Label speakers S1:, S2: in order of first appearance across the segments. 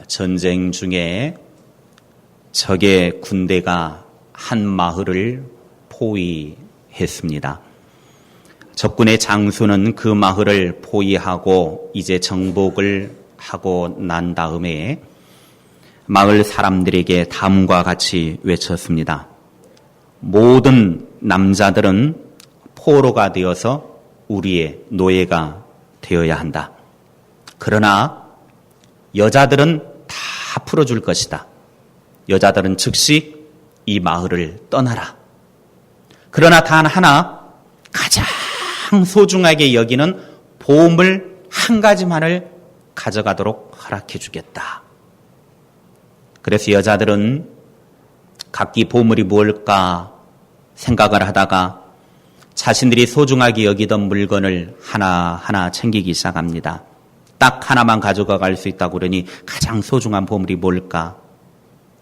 S1: 전쟁 중에 적의 군대가 한 마을을 포위했습니다. 적군의 장수는 그 마을을 포위하고 이제 정복을 하고 난 다음에 마을 사람들에게 다음과 같이 외쳤습니다. 모든 남자들은 포로가 되어서 우리의 노예가 되어야 한다. 그러나 여자들은 다 풀어줄 것이다. 여자들은 즉시 이 마을을 떠나라. 그러나 단 하나 가장 소중하게 여기는 보물 한 가지만을 가져가도록 허락해 주겠다. 그래서 여자들은 각기 보물이 무엇일까 생각을 하다가 자신들이 소중하게 여기던 물건을 하나하나 챙기기 시작합니다. 딱 하나만 가져갈 수 있다고 그러니 가장 소중한 보물이 뭘까?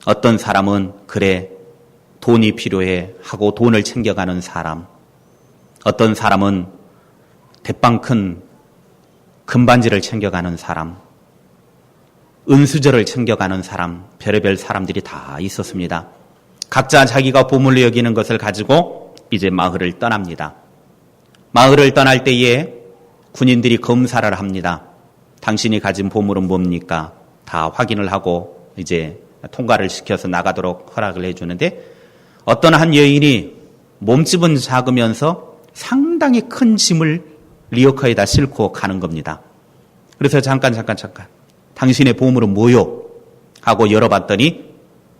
S1: 어떤 사람은 그래 돈이 필요해 하고 돈을 챙겨가는 사람, 어떤 사람은 대빵 큰 금반지를 챙겨가는 사람, 은수저를 챙겨가는 사람, 별의별 사람들이 다 있었습니다. 각자 자기가 보물로 여기는 것을 가지고 이제 마을을 떠납니다. 마을을 떠날 때에 군인들이 검사를 합니다. 당신이 가진 보물은 뭡니까? 다 확인을 하고 이제 통과를 시켜서 나가도록 허락을 해주는데 어떤 한 여인이 몸집은 작으면서 상당히 큰 짐을 리어카에다 싣고 가는 겁니다. 그래서 잠깐 당신의 보물은 뭐요? 하고 열어봤더니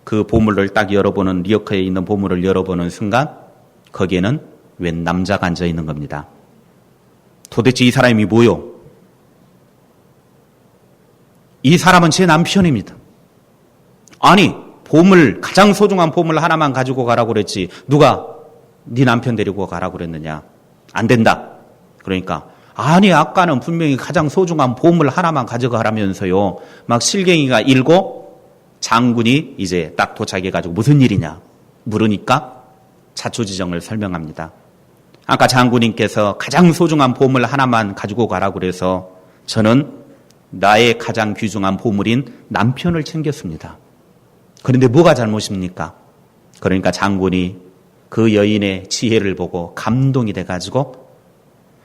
S1: 그 보물을 딱 열어보는 리어카에 있는 보물을 열어보는 순간 거기에는 웬 남자가 앉아 있는 겁니다. 도대체 이 사람이 뭐요? 이 사람은 제 남편입니다. 아니 보물 가장 소중한 보물 하나만 가지고 가라고 그랬지 누가 네 남편 데리고 가라고 그랬느냐. 안 된다. 그러니까 아니 아까는 분명히 가장 소중한 보물 하나만 가져가라면서요. 막 실갱이가 일고 장군이 이제 딱 도착해가지고 무슨 일이냐 물으니까 자초지정을 설명합니다. 아까 장군님께서 가장 소중한 보물 하나만 가지고 가라고 그래서 저는 나의 가장 귀중한 보물인 남편을 챙겼습니다. 그런데 뭐가 잘못입니까? 그러니까 장군이 그 여인의 지혜를 보고 감동이 돼가지고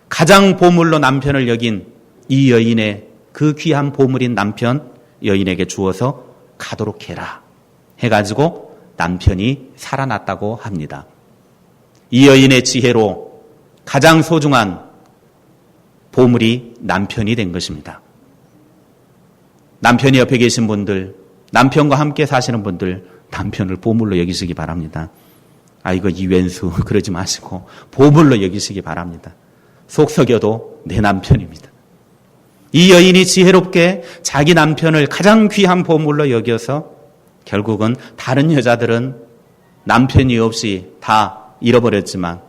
S1: 가장 보물로 남편을 여긴 이 여인의 그 귀한 보물인 남편 여인에게 주어서 가도록 해라 해가지고 남편이 살아났다고 합니다. 이 여인의 지혜로 가장 소중한 보물이 남편이 된 것입니다. 남편이 옆에 계신 분들, 남편과 함께 사시는 분들 남편을 보물로 여기시기 바랍니다. 이거 이웬수 그러지 마시고 보물로 여기시기 바랍니다. 속 썩여도 내 남편입니다. 이 여인이 지혜롭게 자기 남편을 가장 귀한 보물로 여겨서 결국은 다른 여자들은 남편이 없이 다 잃어버렸지만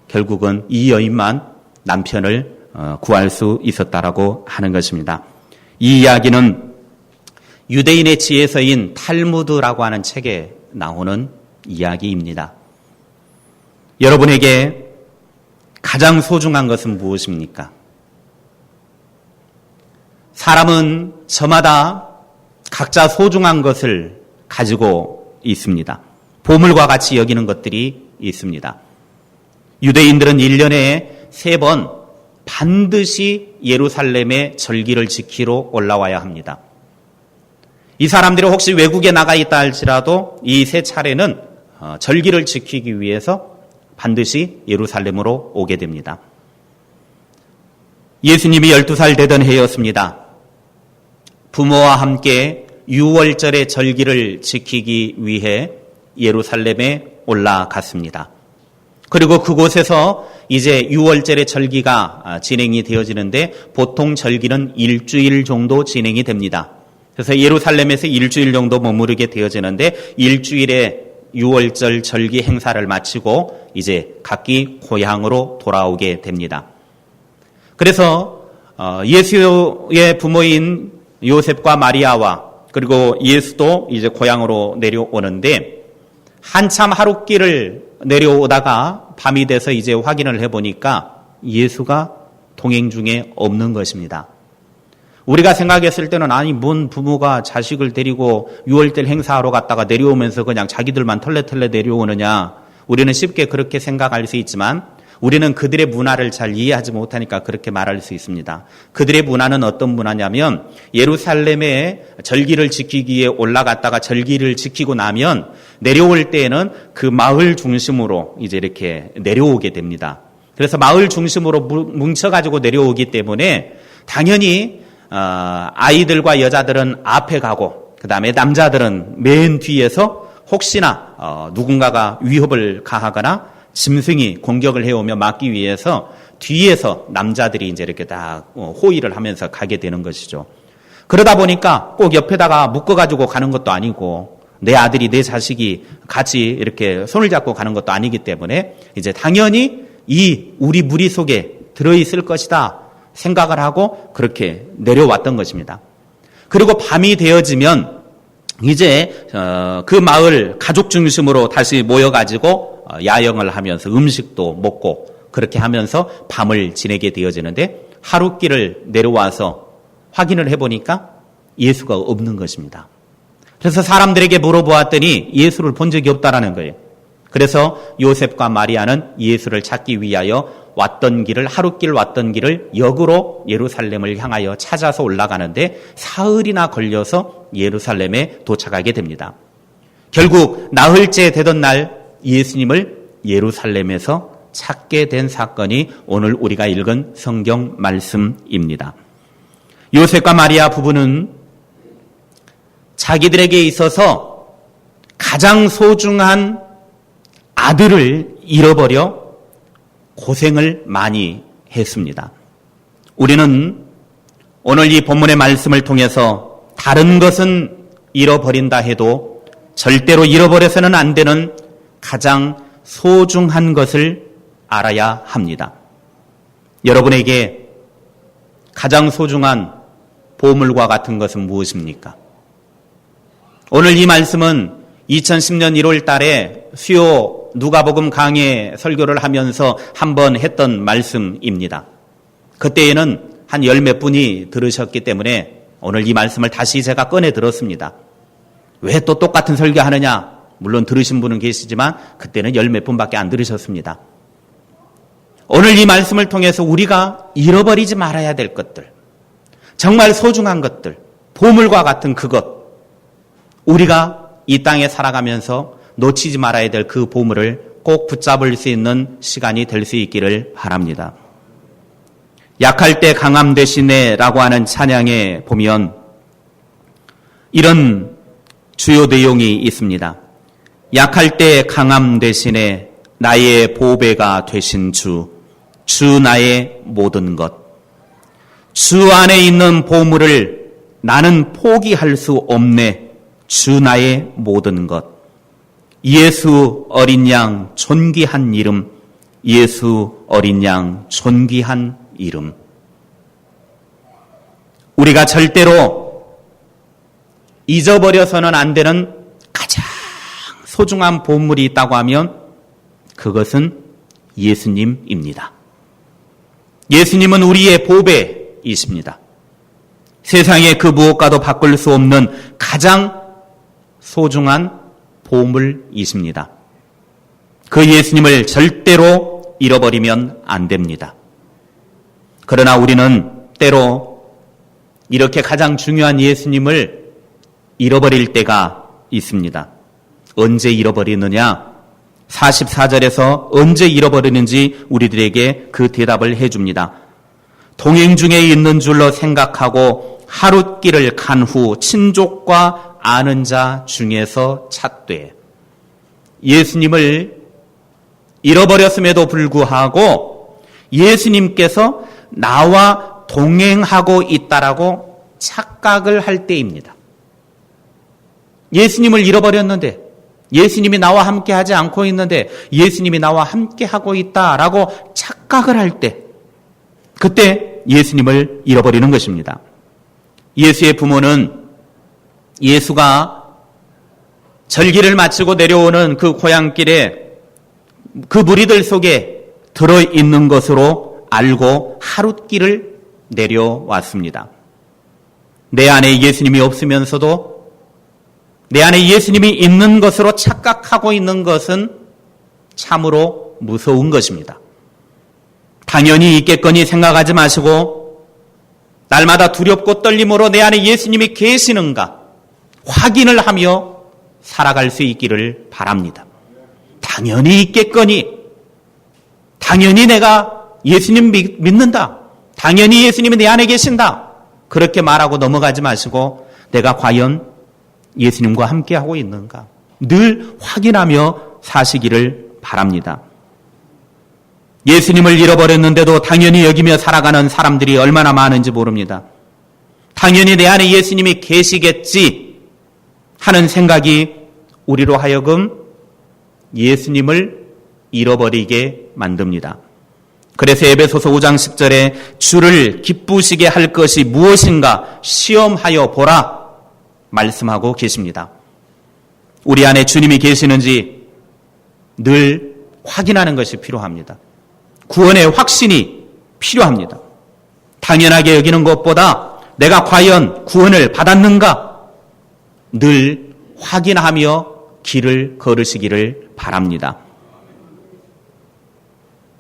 S1: 결국은 이 여인만 남편을 구할 수 있었다라고 하는 것입니다. 이 이야기는 유대인의 지혜서인 탈무드라고 하는 책에 나오는 이야기입니다. 여러분에게 가장 소중한 것은 무엇입니까? 사람은 저마다 각자 소중한 것을 가지고 있습니다. 보물과 같이 여기는 것들이 있습니다. 유대인들은 1년에 3번 반드시 예루살렘의 절기를 지키러 올라와야 합니다. 이 사람들이 혹시 외국에 나가 있다 할지라도 이 3차례는 절기를 지키기 위해서 반드시 예루살렘으로 오게 됩니다. 예수님이 12살 되던 해였습니다. 부모와 함께 유월절의 절기를 지키기 위해 예루살렘에 올라갔습니다. 그리고 그곳에서 이제 유월절의 절기가 진행이 되어지는데 보통 절기는 일주일 정도 진행이 됩니다. 그래서 예루살렘에서 일주일 정도 머무르게 되어지는데 일주일의 유월절 절기 행사를 마치고 이제 각기 고향으로 돌아오게 됩니다. 그래서 예수의 부모인 요셉과 마리아와 그리고 예수도 이제 고향으로 내려오는데 한참 하룻길을 내려오다가 밤이 돼서 이제 확인을 해보니까 예수가 동행 중에 없는 것입니다. 우리가 생각했을 때는 아니 뭔 부모가 자식을 데리고 6월절 행사하러 갔다가 내려오면서 그냥 자기들만 털레털레 내려오느냐. 우리는 쉽게 그렇게 생각할 수 있지만 우리는 그들의 문화를 잘 이해하지 못하니까 그렇게 말할 수 있습니다. 그들의 문화는 어떤 문화냐면 예루살렘에 절기를 지키기 위해 올라갔다가 절기를 지키고 나면 내려올 때에는 그 마을 중심으로 이제 이렇게 내려오게 됩니다. 그래서 마을 중심으로 뭉쳐가지고 내려오기 때문에 당연히 아이들과 여자들은 앞에 가고 그 다음에 남자들은 맨 뒤에서 혹시나 누군가가 위협을 가하거나 짐승이 공격을 해오며 막기 위해서 뒤에서 남자들이 이제 이렇게 다 호위를 하면서 가게 되는 것이죠. 그러다 보니까 꼭 옆에다가 묶어가지고 가는 것도 아니고 내 아들이 내 자식이 같이 이렇게 손을 잡고 가는 것도 아니기 때문에 이제 당연히 우리 무리 속에 들어있을 것이다 생각을 하고 그렇게 내려왔던 것입니다. 그리고 밤이 되어지면 이제 그 마을 가족 중심으로 다시 모여가지고 야영을 하면서 음식도 먹고 그렇게 하면서 밤을 지내게 되어지는데 하룻길을 내려와서 확인을 해보니까 예수가 없는 것입니다. 그래서 사람들에게 물어보았더니 예수를 본 적이 없다라는 거예요. 그래서 요셉과 마리아는 예수를 찾기 위하여 하룻길 왔던 길을 역으로 예루살렘을 향하여 찾아서 올라가는데 사흘이나 걸려서 예루살렘에 도착하게 됩니다. 결국 나흘째 되던 날 예수님을 예루살렘에서 찾게 된 사건이 오늘 우리가 읽은 성경 말씀입니다. 요셉과 마리아 부부는 자기들에게 있어서 가장 소중한 아들을 잃어버려 고생을 많이 했습니다. 우리는 오늘 이 본문의 말씀을 통해서 다른 것은 잃어버린다 해도 절대로 잃어버려서는 안 되는 가장 소중한 것을 알아야 합니다. 여러분에게 가장 소중한 보물과 같은 것은 무엇입니까? 오늘 이 말씀은 2010년 1월 달에 수요 누가복음 강해 설교를 하면서 한번 했던 말씀입니다. 그때에는 한 열 몇 분이 들으셨기 때문에 오늘 이 말씀을 다시 제가 꺼내 들었습니다. 왜 또 똑같은 설교하느냐? 물론 들으신 분은 계시지만 그때는 열 몇 분밖에 안 들으셨습니다. 오늘 이 말씀을 통해서 우리가 잃어버리지 말아야 될 것들, 정말 소중한 것들, 보물과 같은 그것, 우리가 이 땅에 살아가면서 놓치지 말아야 될 그 보물을 꼭 붙잡을 수 있는 시간이 될 수 있기를 바랍니다. 약할 때 강함 되시네 라고 하는 찬양에 보면 이런 주요 내용이 있습니다. 약할 때 강함 되시네 나의 보배가 되신 주 나의 모든 것. 주 안에 있는 보물을 나는 포기할 수 없네. 주 나의 모든 것. 예수 어린 양 존귀한 이름. 예수 어린 양 존귀한 이름. 우리가 절대로 잊어버려서는 안 되는 가장 소중한 보물이 있다고 하면 그것은 예수님입니다. 예수님은 우리의 보배이십니다. 세상에 그 무엇과도 바꿀 수 없는 가장 소중한 보물이십니다. 그 예수님을 절대로 잃어버리면 안 됩니다. 그러나 우리는 때로 이렇게 가장 중요한 예수님을 잃어버릴 때가 있습니다. 언제 잃어버리느냐? 44절에서 언제 잃어버리는지 우리들에게 그 대답을 해줍니다. 동행 중에 있는 줄로 생각하고 하룻길을 간 후 친족과 아는 자 중에서 찾되. 예수님을 잃어버렸음에도 불구하고 예수님께서 나와 동행하고 있다라고 착각을 할 때입니다. 예수님을 잃어버렸는데, 예수님이 나와 함께 하지 않고 있는데 예수님이 나와 함께 하고 있다라고 착각을 할 때, 그때 예수님을 잃어버리는 것입니다. 예수의 부모는 예수가 절기를 마치고 내려오는 그 고향길에 그 무리들 속에 들어있는 것으로 알고 하룻길을 내려왔습니다. 내 안에 예수님이 없으면서도 내 안에 예수님이 있는 것으로 착각하고 있는 것은 참으로 무서운 것입니다. 당연히 있겠거니 생각하지 마시고 날마다 두렵고 떨림으로 내 안에 예수님이 계시는가 확인을 하며 살아갈 수 있기를 바랍니다. 당연히 있겠거니, 당연히 내가 예수님 믿는다, 당연히 예수님이 내 안에 계신다, 그렇게 말하고 넘어가지 마시고 내가 과연 예수님과 함께하고 있는가 늘 확인하며 사시기를 바랍니다. 예수님을 잃어버렸는데도 당연히 여기며 살아가는 사람들이 얼마나 많은지 모릅니다. 당연히 내 안에 예수님이 계시겠지 하는 생각이 우리로 하여금 예수님을 잃어버리게 만듭니다. 그래서 에베소서 5장 10절에 주를 기쁘시게 할 것이 무엇인가 시험하여 보라 말씀하고 계십니다. 우리 안에 주님이 계시는지 늘 확인하는 것이 필요합니다. 구원의 확신이 필요합니다. 당연하게 여기는 것보다 내가 과연 구원을 받았는가 늘 확인하며 길을 걸으시기를 바랍니다.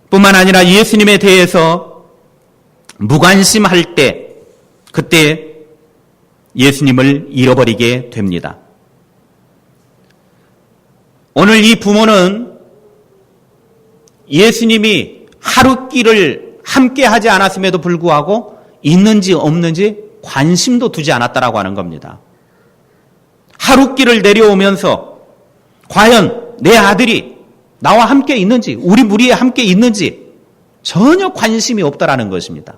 S1: 뿐만 아니라 예수님에 대해서 무관심할 때 그때 예수님을 잃어버리게 됩니다. 오늘 이 부모는 예수님이 하루 끼를 함께 하지 않았음에도 불구하고 있는지 없는지 관심도 두지 않았다라고 하는 겁니다. 하루 끼를 내려오면서 과연 내 아들이 나와 함께 있는지, 우리 무리에 함께 있는지 전혀 관심이 없다라는 것입니다.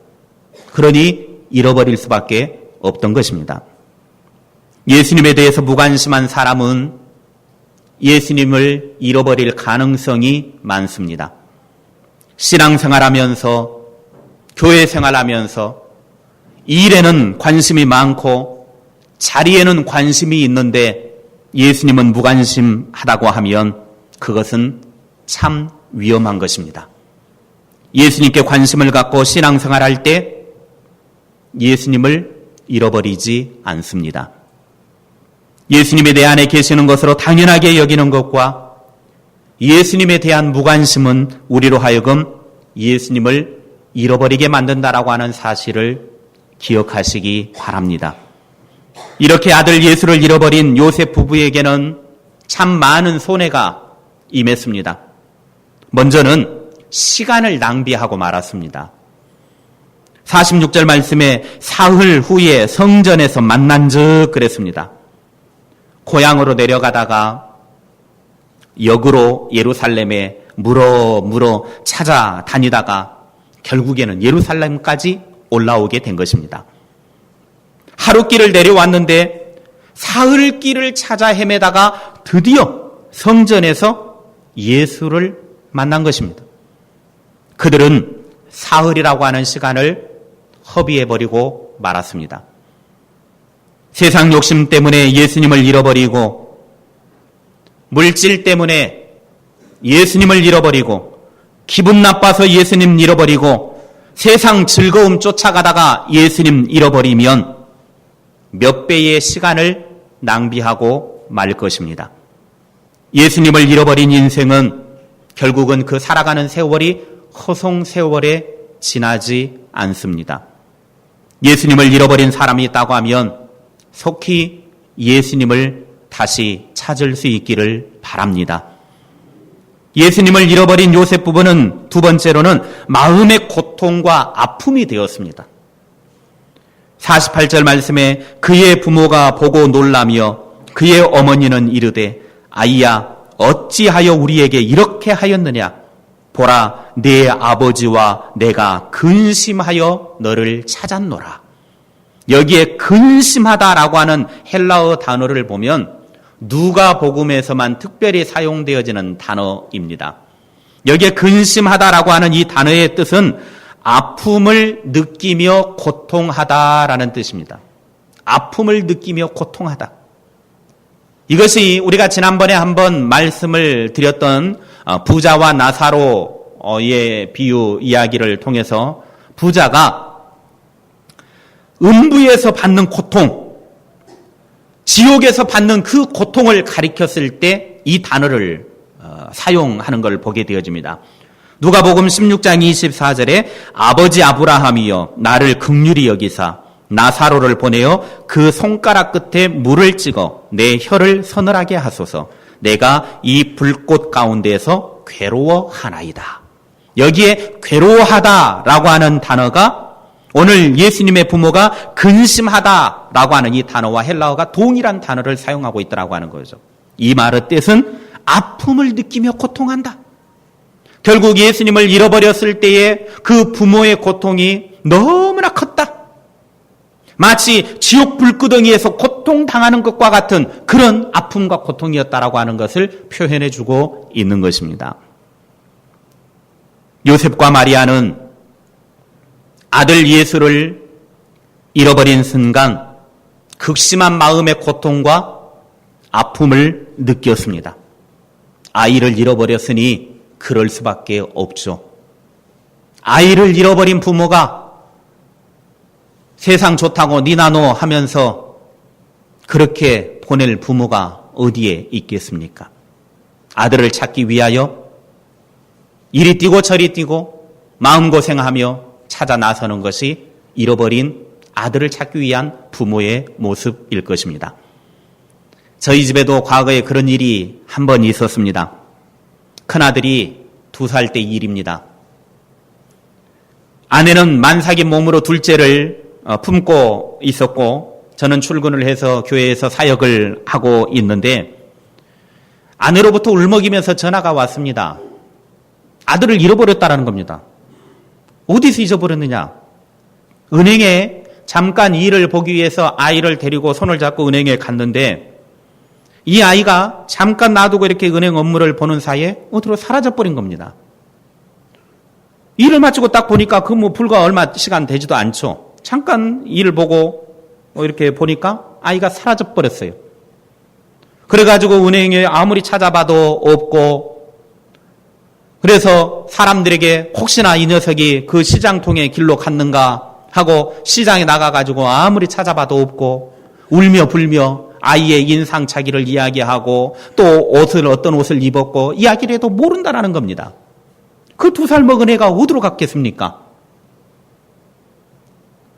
S1: 그러니 잃어버릴 수밖에 없던 것입니다. 예수님에 대해서 무관심한 사람은 예수님을 잃어버릴 가능성이 많습니다. 신앙생활하면서 교회 생활하면서 일에는 관심이 많고 자리에는 관심이 있는데 예수님은 무관심하다고 하면 그것은 참 위험한 것입니다. 예수님께 관심을 갖고 신앙생활할 때 예수님을 잃어버리지 않습니다. 예수님이 내 안에 계시는 것으로 당연하게 여기는 것과 예수님에 대한 무관심은 우리로 하여금 예수님을 잃어버리게 만든다라고 하는 사실을 기억하시기 바랍니다. 이렇게 아들 예수를 잃어버린 요셉 부부에게는 참 많은 손해가 임했습니다. 먼저는 시간을 낭비하고 말았습니다. 46절 말씀에 사흘 후에 성전에서 만난 즉 그랬습니다. 고향으로 내려가다가 역으로 예루살렘에 물어 찾아다니다가 결국에는 예루살렘까지 올라오게 된 것입니다. 하루 길을 내려왔는데 사흘 길을 찾아 헤매다가 드디어 성전에서 예수를 만난 것입니다. 그들은 사흘이라고 하는 시간을 허비해버리고 말았습니다. 세상 욕심 때문에 예수님을 잃어버리고 물질 때문에 예수님을 잃어버리고 기분 나빠서 예수님 잃어버리고 세상 즐거움 쫓아가다가 예수님 잃어버리면 몇 배의 시간을 낭비하고 말 것입니다. 예수님을 잃어버린 인생은 결국은 그 살아가는 세월이 허송세월에 지나지 않습니다. 예수님을 잃어버린 사람이 있다고 하면 속히 예수님을 다시 찾을 수 있기를 바랍니다. 예수님을 잃어버린 요셉 부부는 두 번째로는 마음의 고통과 아픔이 되었습니다. 48절 말씀에 그의 부모가 보고 놀라며 그의 어머니는 이르되 아이야 어찌하여 우리에게 이렇게 하였느냐 보라 네 아버지와 내가 근심하여 너를 찾았노라. 여기에 근심하다라고 하는 헬라어 단어를 보면 누가복음에서만 특별히 사용되어지는 단어입니다. 여기에 근심하다라고 하는 이 단어의 뜻은 아픔을 느끼며 고통하다라는 뜻입니다. 아픔을 느끼며 고통하다. 이것이 우리가 지난번에 한번 말씀을 드렸던 부자와 나사로의 비유 이야기를 통해서 부자가 음부에서 받는 고통, 지옥에서 받는 그 고통을 가리켰을 때 이 단어를 사용하는 걸 보게 되어집니다. 누가복음 16장 24절에 아버지 아브라함이여 나를 긍휼히 여기사 나사로를 보내어 그 손가락 끝에 물을 찍어 내 혀를 서늘하게 하소서. 내가 이 불꽃 가운데에서 괴로워하나이다. 여기에 괴로워하다라고 하는 단어가 오늘 예수님의 부모가 근심하다라고 하는 이 단어와 헬라어가 동일한 단어를 사용하고 있다고 하는 거죠. 이 말의 뜻은 아픔을 느끼며 고통한다. 결국 예수님을 잃어버렸을 때에 그 부모의 고통이 너무나 컸다. 마치 지옥 불구덩이에서 고통당하는 것과 같은 그런 아픔과 고통이었다라고 하는 것을 표현해주고 있는 것입니다. 요셉과 마리아는 아들 예수를 잃어버린 순간 극심한 마음의 고통과 아픔을 느꼈습니다. 아이를 잃어버렸으니 그럴 수밖에 없죠. 아이를 잃어버린 부모가 세상 좋다고 니나노 하면서 그렇게 보낼 부모가 어디에 있겠습니까? 아들을 찾기 위하여 이리 뛰고 저리 뛰고 마음고생하며 찾아 나서는 것이 잃어버린 아들을 찾기 위한 부모의 모습일 것입니다. 저희 집에도 과거에 그런 일이 한 번 있었습니다. 큰아들이 2살 때 일입니다. 아내는 만삭인 몸으로 둘째를 품고 있었고 저는 출근을 해서 교회에서 사역을 하고 있는데 아내로부터 울먹이면서 전화가 왔습니다. 아들을 잃어버렸다라는 겁니다. 어디서 잊어버렸느냐? 은행에 잠깐 일을 보기 위해서 아이를 데리고 손을 잡고 은행에 갔는데 이 아이가 잠깐 놔두고 이렇게 은행 업무를 보는 사이에 어디로 사라져버린 겁니다. 일을 마치고 딱 보니까 그 불과 얼마 시간 되지도 않죠. 잠깐 일을 보고 이렇게 보니까 아이가 사라져버렸어요. 그래가지고 은행에 아무리 찾아봐도 없고 그래서 사람들에게 혹시나 이 녀석이 그 시장통의 길로 갔는가 하고 시장에 나가가지고 아무리 찾아봐도 없고 울며 불며 아이의 인상착의를 이야기하고 또 어떤 옷을 입었고 이야기를 해도 모른다라는 겁니다. 그 2살 먹은 애가 어디로 갔겠습니까?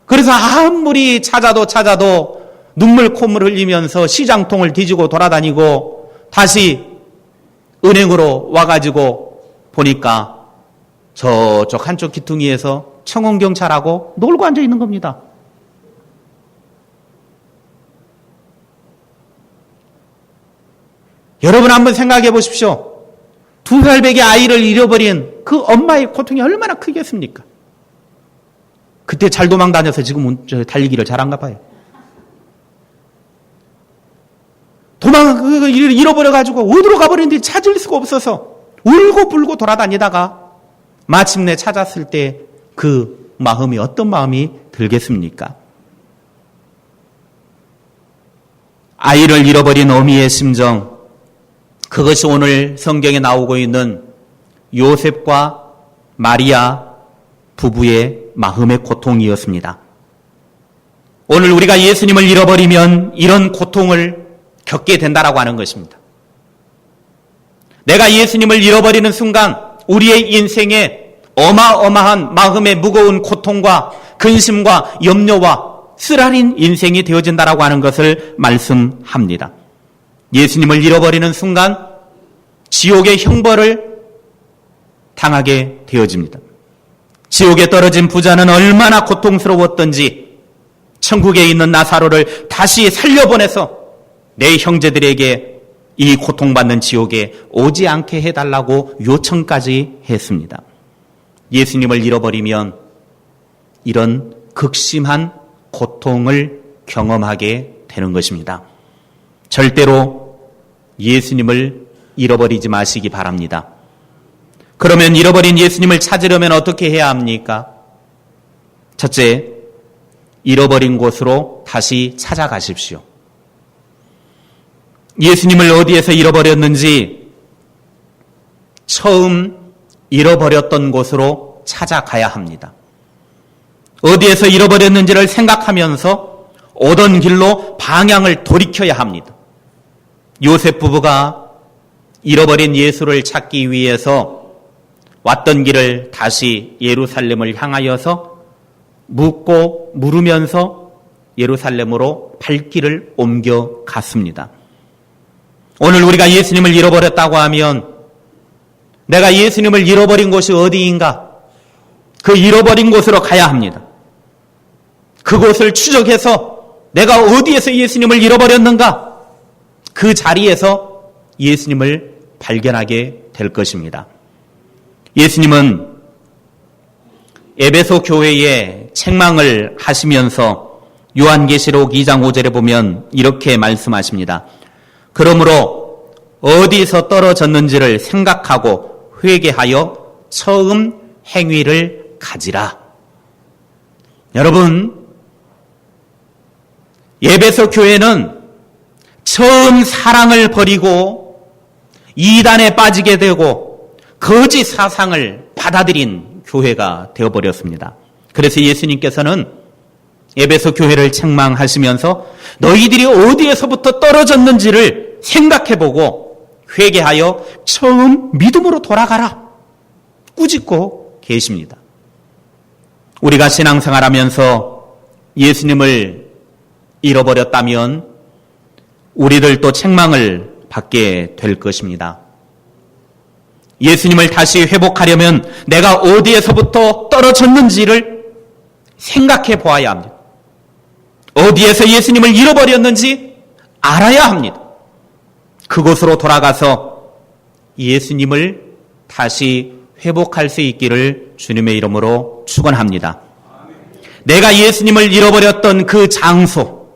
S1: 그래서 아무리 찾아도 눈물 콧물 흘리면서 시장통을 뒤지고 돌아다니고 다시 은행으로 와가지고 보니까 저쪽 한쪽 기퉁이에서 청원경찰하고 놀고 앉아 있는 겁니다. 여러분 한번 생각해 보십시오. 2살배기 아이를 잃어버린 그 엄마의 고통이 얼마나 크겠습니까? 그때 잘 도망 다녀서 지금 달리기를 잘한가 봐요. 잃어버려가지고 어디로 가버렸는지 찾을 수가 없어서 울고 불고 돌아다니다가 마침내 찾았을 때 그 마음이 어떤 마음이 들겠습니까? 아이를 잃어버린 어미의 심정, 그것이 오늘 성경에 나오고 있는 요셉과 마리아 부부의 마음의 고통이었습니다. 오늘 우리가 예수님을 잃어버리면 이런 고통을 겪게 된다라고 하는 것입니다. 내가 예수님을 잃어버리는 순간 우리의 인생에 어마어마한 마음의 무거운 고통과 근심과 염려와 쓰라린 인생이 되어진다라고 하는 것을 말씀합니다. 예수님을 잃어버리는 순간 지옥의 형벌을 당하게 되어집니다. 지옥에 떨어진 부자는 얼마나 고통스러웠던지 천국에 있는 나사로를 다시 살려보내서 내 형제들에게 이 고통받는 지옥에 오지 않게 해달라고 요청까지 했습니다. 예수님을 잃어버리면 이런 극심한 고통을 경험하게 되는 것입니다. 절대로 예수님을 잃어버리지 마시기 바랍니다. 그러면 잃어버린 예수님을 찾으려면 어떻게 해야 합니까? 첫째, 잃어버린 곳으로 다시 찾아가십시오. 예수님을 어디에서 잃어버렸는지 처음 잃어버렸던 곳으로 찾아가야 합니다. 어디에서 잃어버렸는지를 생각하면서 오던 길로 방향을 돌이켜야 합니다. 요셉 부부가 잃어버린 예수를 찾기 위해서 왔던 길을 다시 예루살렘을 향하여서 묻고 물으면서 예루살렘으로 발길을 옮겨갔습니다. 오늘 우리가 예수님을 잃어버렸다고 하면 내가 예수님을 잃어버린 곳이 어디인가? 그 잃어버린 곳으로 가야 합니다. 그곳을 추적해서 내가 어디에서 예수님을 잃어버렸는가? 그 자리에서 예수님을 발견하게 될 것입니다. 예수님은 에베소 교회에 책망을 하시면서 요한계시록 2장 5절에 보면 이렇게 말씀하십니다. 그러므로 어디서 떨어졌는지를 생각하고 회개하여 처음 행위를 가지라. 여러분, 에베소 교회는 처음 사랑을 버리고 이단에 빠지게 되고 거짓 사상을 받아들인 교회가 되어버렸습니다. 그래서 예수님께서는 에베소 교회를 책망하시면서 너희들이 어디에서부터 떨어졌는지를 생각해보고 회개하여 처음 믿음으로 돌아가라 꾸짖고 계십니다. 우리가 신앙생활하면서 예수님을 잃어버렸다면 우리들도 책망을 받게 될 것입니다. 예수님을 다시 회복하려면 내가 어디에서부터 떨어졌는지를 생각해 보아야 합니다. 어디에서 예수님을 잃어버렸는지 알아야 합니다. 그곳으로 돌아가서 예수님을 다시 회복할 수 있기를 주님의 이름으로 축원합니다. 내가 예수님을 잃어버렸던 그 장소,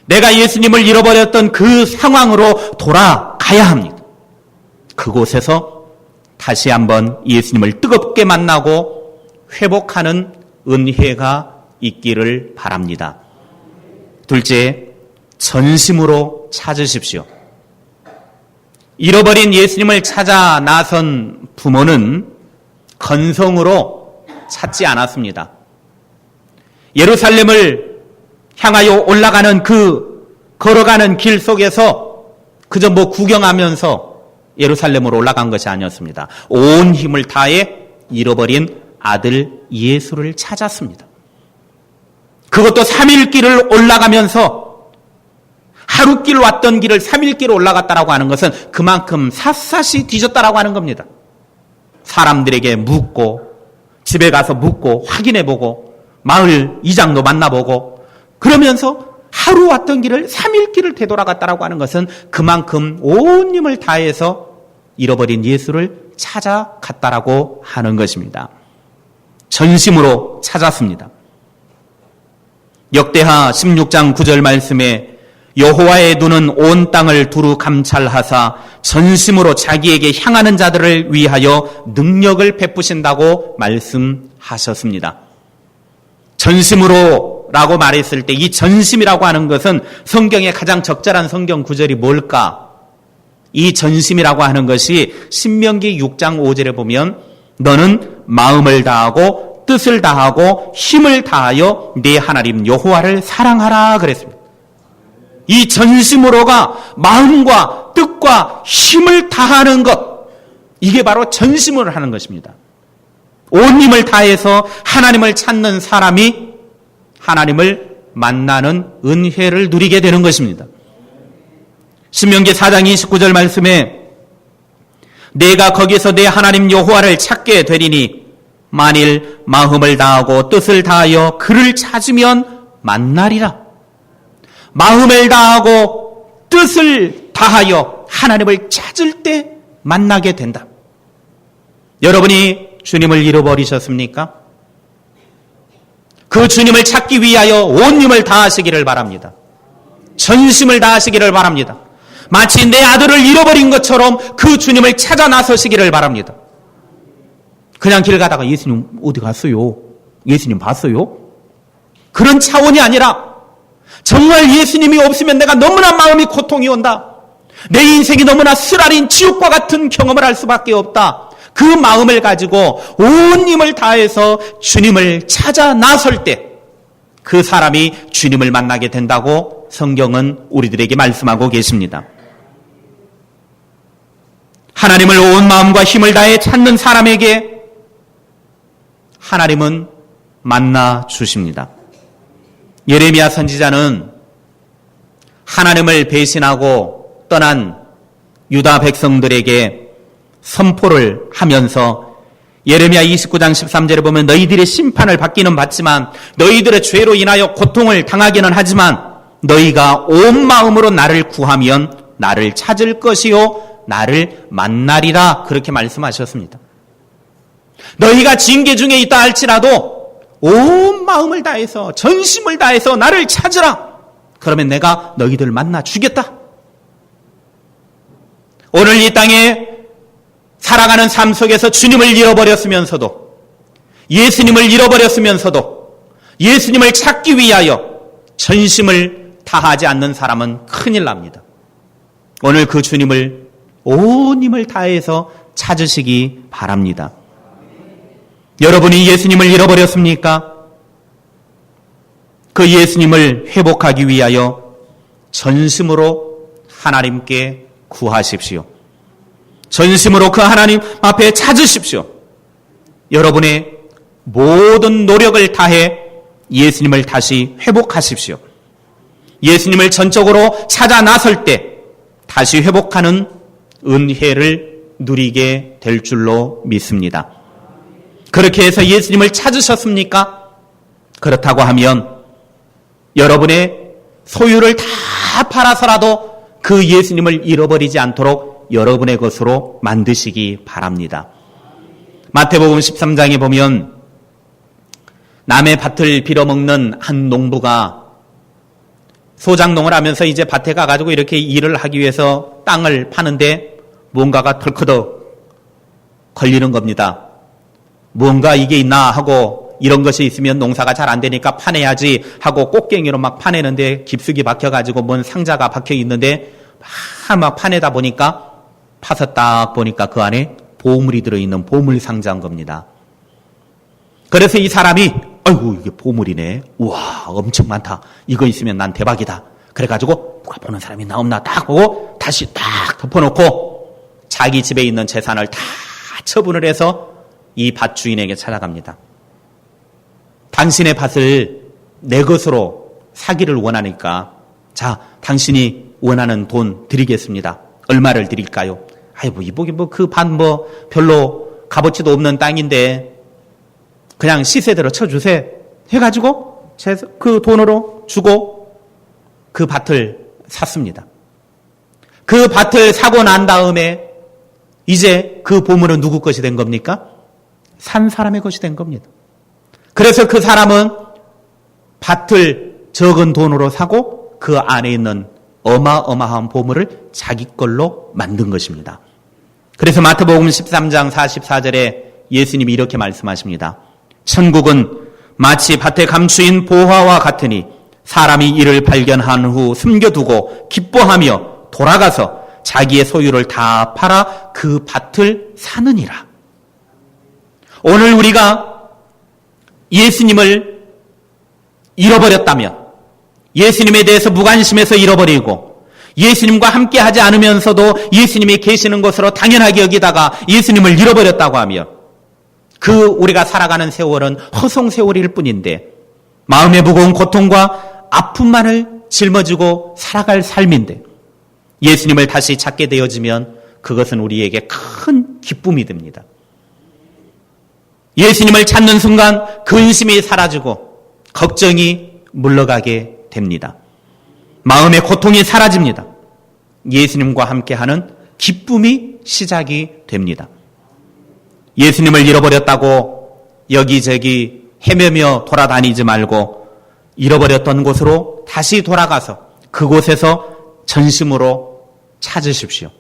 S1: 내가 예수님을 잃어버렸던 그 상황으로 돌아가야 합니다. 그곳에서 다시 한번 예수님을 뜨겁게 만나고 회복하는 은혜가 있기를 바랍니다. 둘째, 전심으로 찾으십시오. 잃어버린 예수님을 찾아 나선 부모는 건성으로 찾지 않았습니다. 예루살렘을 향하여 올라가는 걸어가는 길 속에서 그저 구경하면서 예루살렘으로 올라간 것이 아니었습니다. 온 힘을 다해 잃어버린 아들 예수를 찾았습니다. 그것도 3일 길을 올라가면서 하루길 왔던 길을 3일 길 올라갔다라고 하는 것은 그만큼 샅샅이 뒤졌다라고 하는 겁니다. 사람들에게 묻고 집에 가서 묻고 확인해보고 마을 이장도 만나보고 그러면서 하루 왔던 길을 3일 길을 되돌아갔다라고 하는 것은 그만큼 온 힘을 다해서 잃어버린 예수를 찾아갔다라고 하는 것입니다. 전심으로 찾았습니다. 역대하 16장 9절 말씀에 여호와의 눈은 온 땅을 두루 감찰하사 전심으로 자기에게 향하는 자들을 위하여 능력을 베푸신다고 말씀하셨습니다. 전심으로라고 말했을 때 이 전심이라고 하는 것은 성경의 가장 적절한 성경 구절이 뭘까? 이 전심이라고 하는 것이 신명기 6장 5절에 보면 너는 마음을 다하고 뜻을 다하고 힘을 다하여 네 하나님 여호와를 사랑하라 그랬습니다. 이 전심으로가 마음과 뜻과 힘을 다하는 것, 이게 바로 전심으로 하는 것입니다. 온 힘을 다해서 하나님을 찾는 사람이 하나님을 만나는 은혜를 누리게 되는 것입니다. 신명기 4장 29절 말씀에 내가 거기서 내 하나님 여호와를 찾게 되리니 만일 마음을 다하고 뜻을 다하여 그를 찾으면 만나리라. 마음을 다하고 뜻을 다하여 하나님을 찾을 때 만나게 된다. 여러분이 주님을 잃어버리셨습니까? 그 주님을 찾기 위하여 온 힘을 다하시기를 바랍니다. 전심을 다하시기를 바랍니다. 마치 내 아들을 잃어버린 것처럼 그 주님을 찾아 나서시기를 바랍니다. 그냥 길 가다가 예수님 어디 갔어요? 예수님 봤어요? 그런 차원이 아니라 정말 예수님이 없으면 내가 너무나 마음이 고통이 온다. 내 인생이 너무나 쓰라린 지옥과 같은 경험을 할 수밖에 없다. 그 마음을 가지고 온 힘을 다해서 주님을 찾아 나설 때 그 사람이 주님을 만나게 된다고 성경은 우리들에게 말씀하고 계십니다. 하나님을 온 마음과 힘을 다해 찾는 사람에게 하나님은 만나 주십니다. 예레미야 선지자는 하나님을 배신하고 떠난 유다 백성들에게 선포를 하면서 예레미야 29장 13절에 보면 너희들의 심판을 받기는 받지만 너희들의 죄로 인하여 고통을 당하기는 하지만 너희가 온 마음으로 나를 구하면 나를 찾을 것이요 나를 만나리라 그렇게 말씀하셨습니다. 너희가 징계 중에 있다 할지라도 온 마음을 다해서 전심을 다해서 나를 찾으라. 그러면 내가 너희들 만나 주겠다. 오늘 이 땅에 살아가는 삶 속에서 주님을 잃어버렸으면서도 예수님을 잃어버렸으면서도 예수님을 찾기 위하여 전심을 다하지 않는 사람은 큰일 납니다. 오늘 그 주님을 온 힘을 다해서 찾으시기 바랍니다. 여러분이 예수님을 잃어버렸습니까? 그 예수님을 회복하기 위하여 전심으로 하나님께 구하십시오. 전심으로 그 하나님 앞에 찾으십시오. 여러분의 모든 노력을 다해 예수님을 다시 회복하십시오. 예수님을 전적으로 찾아 나설 때 다시 회복하는 은혜를 누리게 될 줄로 믿습니다. 그렇게 해서 예수님을 찾으셨습니까? 그렇다고 하면 여러분의 소유를 다 팔아서라도 그 예수님을 잃어버리지 않도록 여러분의 것으로 만드시기 바랍니다. 마태복음 13장에 보면 남의 밭을 빌어먹는 한 농부가 소작농을 하면서 이제 밭에 가가지고 이렇게 일을 하기 위해서 땅을 파는데 뭔가가 덜커덕 걸리는 겁니다. 뭔가 이게 있나 하고 이런 것이 있으면 농사가 잘 안 되니까 파내야지 하고 꽃갱이로 막 파내는데 깊숙이 박혀가지고 뭔 상자가 박혀 있는데 막 파내다 보니까 파서 딱 보니까 그 안에 보물이 들어있는 보물 상자인 겁니다. 그래서 이 사람이 아이고 이게 보물이네. 우와 엄청 많다. 이거 있으면 난 대박이다. 그래가지고 누가 보는 사람이 나옵나 딱 보고 다시 딱 덮어놓고 자기 집에 있는 재산을 다 처분을 해서 이 밭 주인에게 찾아갑니다. 당신의 밭을 내 것으로 사기를 원하니까 자 당신이 원하는 돈 드리겠습니다. 얼마를 드릴까요? 아이고 이보기 그 밭 별로 값어치도 없는 땅인데 그냥 시세대로 쳐주세요. 해가지고 그 돈으로 주고 그 밭을 샀습니다. 그 밭을 사고 난 다음에 이제 그 보물은 누구 것이 된 겁니까? 산 사람의 것이 된 겁니다. 그래서 그 사람은 밭을 적은 돈으로 사고 그 안에 있는 어마어마한 보물을 자기 걸로 만든 것입니다. 그래서 마태복음 13장 44절에 예수님이 이렇게 말씀하십니다. 천국은 마치 밭에 감추인 보화와 같으니 사람이 이를 발견한 후 숨겨두고 기뻐하며 돌아가서 자기의 소유를 다 팔아 그 밭을 사느니라. 오늘 우리가 예수님을 잃어버렸다면 예수님에 대해서 무관심해서 잃어버리고 예수님과 함께 하지 않으면서도 예수님이 계시는 것으로 당연하게 여기다가 예수님을 잃어버렸다고 하며 그 우리가 살아가는 세월은 허송 세월일 뿐인데 마음의 무거운 고통과 아픔만을 짊어지고 살아갈 삶인데 예수님을 다시 찾게 되어지면 그것은 우리에게 큰 기쁨이 됩니다. 예수님을 찾는 순간 근심이 사라지고 걱정이 물러가게 됩니다. 마음의 고통이 사라집니다. 예수님과 함께하는 기쁨이 시작이 됩니다. 예수님을 잃어버렸다고 여기저기 헤매며 돌아다니지 말고 잃어버렸던 곳으로 다시 돌아가서 그곳에서 전심으로 찾으십시오.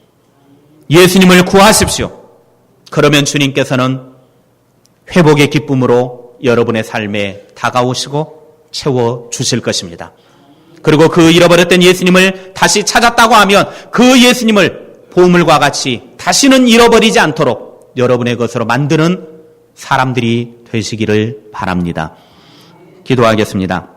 S1: 예수님을 구하십시오. 그러면 주님께서는 회복의 기쁨으로 여러분의 삶에 다가오시고 채워주실 것입니다. 그리고 그 잃어버렸던 예수님을 다시 찾았다고 하면 그 예수님을 보물과 같이 다시는 잃어버리지 않도록 여러분의 것으로 만드는 사람들이 되시기를 바랍니다. 기도하겠습니다.